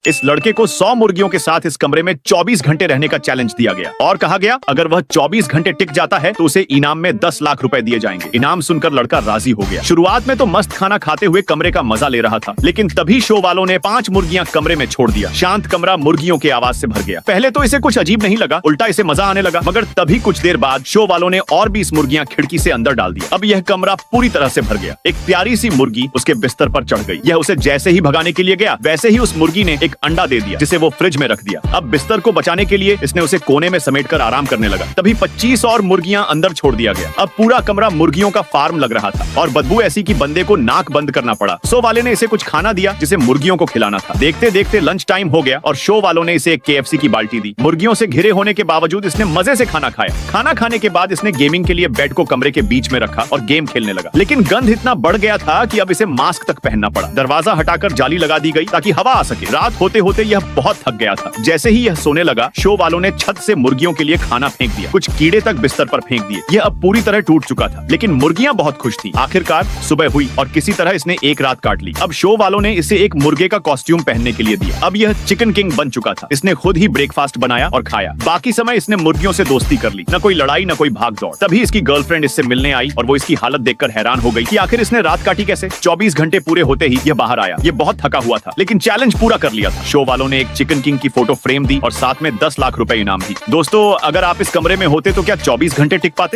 इस लड़के को 100 मुर्गियों के साथ इस कमरे में 24 घंटे रहने का चैलेंज दिया गया और कहा गया अगर वह 24 घंटे टिक जाता है तो उसे इनाम में 10 लाख रुपए दिए जाएंगे। इनाम सुनकर लड़का राजी हो गया। शुरुआत में तो मस्त खाना खाते हुए कमरे का मजा ले रहा था, लेकिन तभी शो वालों ने 5 मुर्गियां कमरे में छोड़ दिया। शांत कमरा मुर्गियों की आवाज से भर गया। पहले तो इसे कुछ अजीब नहीं लगा, उल्टा इसे मजा आने लगा, मगर तभी कुछ देर बाद शो वालों ने और 20 मुर्गियां खिड़की से अंदर डाल दिया। अब यह कमरा पूरी तरह से भर गया। एक प्यारी सी मुर्गी उसके बिस्तर पर चढ़ गई। यह उसे जैसे ही भगाने के लिए गया वैसे ही उस मुर्गी ने एक अंडा दे दिया, जिसे वो फ्रिज में रख दिया। अब बिस्तर को बचाने के लिए इसने उसे कोने में समेटकर आराम करने लगा। तभी 25 और मुर्गियां अंदर छोड़ दिया गया। अब पूरा कमरा मुर्गियों का फार्म लग रहा था और बदबू ऐसी कि बंदे को नाक बंद करना पड़ा। शो वाले ने इसे कुछ खाना दिया जिसे मुर्गियों को खिलाना था। देखते देखते लंच टाइम हो गया और शो वालों ने इसे एक KFC की बाल्टी दी। मुर्गियों से घिरे होने के बावजूद इसने मजे से खाना खाया। खाना खाने के बाद इसने गेमिंग के लिए बेड को कमरे के बीच में रखा और गेम खेलने लगा, लेकिन गंध इतना बढ़ गया था कि अब इसे मास्क तक पहनना पड़ा। दरवाजा हटाकर जाली लगा दी गई ताकि हवा आ सके। रात होते होते यह बहुत थक गया था। जैसे ही यह सोने लगा, शो वालों ने छत से मुर्गियों के लिए खाना फेंक दिया। कुछ कीड़े तक बिस्तर पर फेंक दिए। यह अब पूरी तरह टूट चुका था, लेकिन मुर्गियां बहुत खुश थी। आखिरकार सुबह हुई और किसी तरह इसने एक रात काट ली। अब शो वालों ने इसे एक मुर्गे का कॉस्ट्यूम पहनने के लिए दिया। अब यह चिकन किंग बन चुका था। इसने खुद ही ब्रेकफास्ट बनाया और खाया। बाकी समय इसने मुर्गियों से दोस्ती कर ली। न कोई लड़ाई न कोई भाग दौड़। तभी इसकी गर्लफ्रेंड इससे मिलने आई और वो इसकी हालत देखकर हैरान हो गई कि आखिर इसने रात काटी कैसे। 24 घंटे पूरे होते ही यह बाहर आया। ये बहुत थका हुआ था, लेकिन चैलेंज पूरा कर लिया था। शो वालों ने एक चिकन किंग की फोटो फ्रेम दी और साथ में 10 लाख रुपए इनाम दी। दोस्तों, अगर आप इस कमरे में होते तो क्या 24 घंटे टिक पाते?